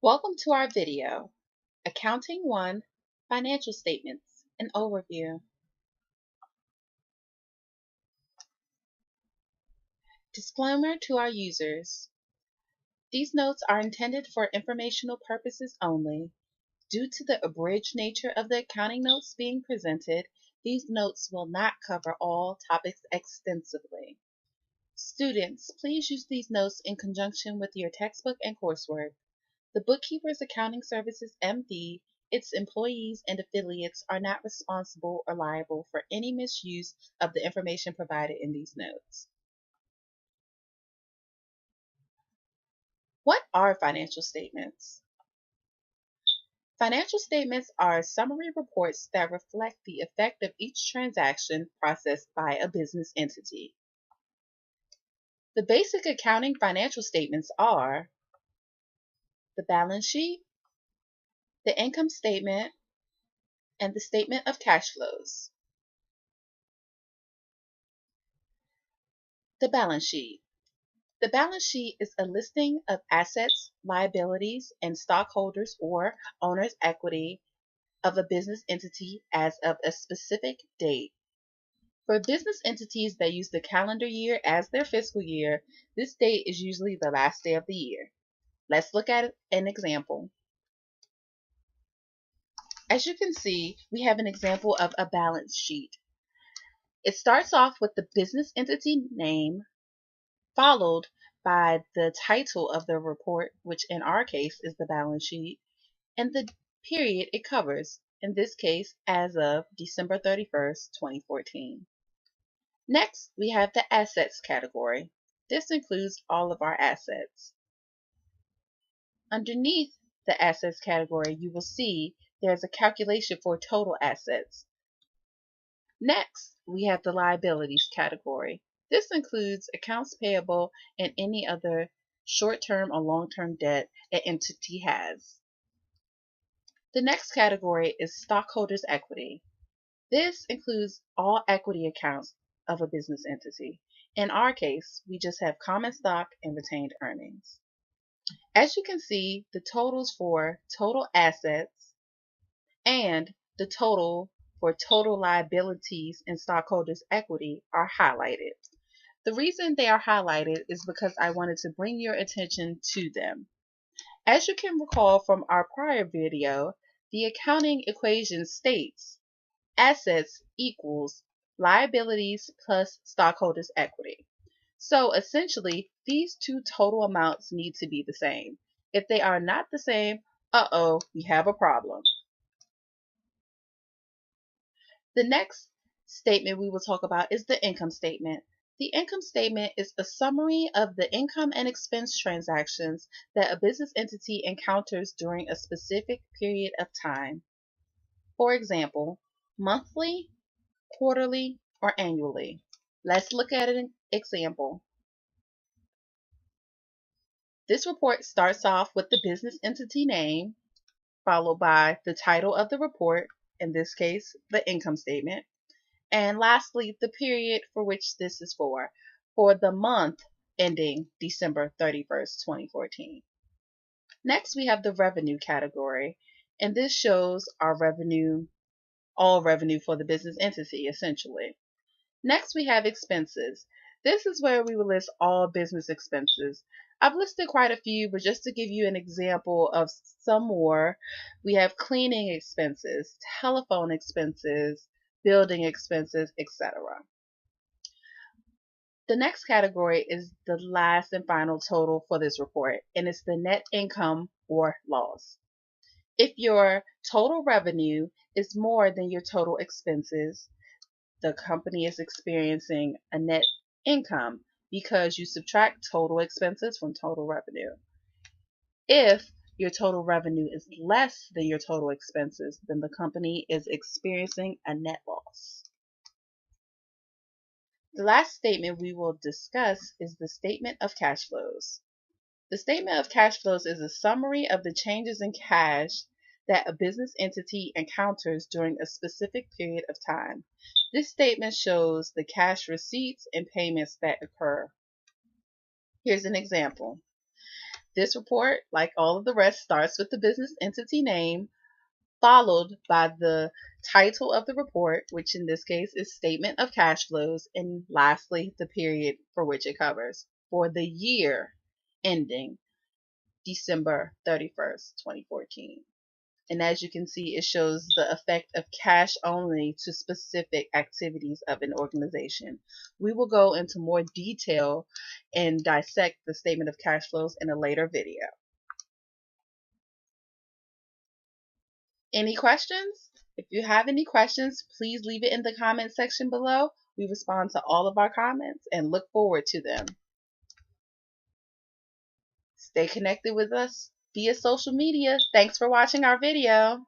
Welcome to our video, Accounting 1, Financial Statements, an Overview. Disclaimer to our users. These notes are intended for informational purposes only. Due to the abridged nature of the accounting notes being presented, these notes will not cover all topics extensively. Students, please use these notes in conjunction with your textbook and coursework. The Bookkeepers Accounting Services MD, its employees and affiliates are not responsible or liable for any misuse of the information provided in these notes. What are financial statements? Financial statements are summary reports that reflect the effect of each transaction processed by a business entity. The basic accounting financial statements are the balance sheet, the income statement, and the statement of cash flows. The balance sheet. The balance sheet is a listing of assets, liabilities, and stockholders or owner's equity of a business entity as of a specific date. For business entities that use the calendar year as their fiscal year, this date is usually the last day of the year. Let's look at an example. As you can see, we have an example of a balance sheet. It starts off with the business entity name, followed by the title of the report, which in our case is the balance sheet, and the period it covers, in this case as of December 31st, 2014. Next, we have the assets category. This includes all of our assets. Underneath the assets category, you will see there's a calculation for total assets. Next, we have the liabilities category. This includes accounts payable and any other short-term or long-term debt an entity has. The next category is stockholders' equity. This includes all equity accounts of a business entity. In our case, we just have common stock and retained earnings. As you can see, the totals for total assets and the total for total liabilities and stockholders' equity are highlighted. The reason they are highlighted is because I wanted to bring your attention to them. As you can recall from our prior video, the accounting equation states assets equals liabilities plus stockholders' equity. So essentially, these two total amounts need to be the same. If they are not the same, we have a problem. The next statement we will talk about is the income statement. The income statement is a summary of the income and expense transactions that a business entity encounters during a specific period of time. For example, monthly, quarterly, or annually. Let's look at an example. This report starts off with the business entity name, followed by the title of the report, in this case, the income statement, and lastly, the period for which this is for the month ending December 31st, 2014. Next, we have the revenue category, and this shows our revenue, all revenue for the business entity, essentially. Next, we have expenses. This is where we will list all business expenses. I've listed quite a few, but just to give you an example of some more, we have cleaning expenses, telephone expenses, building expenses, etc. The next category is the last and final total for this report, and it's the net income or loss. If your total revenue is more than your total expenses, the company is experiencing a net income because you subtract total expenses from total revenue. If your total revenue is less than your total expenses, then the company is experiencing a net loss. The last statement we will discuss is the statement of cash flows. The statement of cash flows is a summary of the changes in cash that a business entity encounters during a specific period of time. This statement shows the cash receipts and payments that occur. Here's an example. This report, like all of the rest, starts with the business entity name, followed by the title of the report, which in this case is Statement of Cash Flows, and lastly, the period for which it covers, for the year ending December 31st, 2014. And as you can see, it shows the effect of cash only to specific activities of an organization. We will go into more detail and dissect the statement of cash flows in a later video. Any questions? If you have any questions, please leave it in the comment section below. We respond to all of our comments and look forward to them. Stay connected with us via social media. Thanks for watching our video.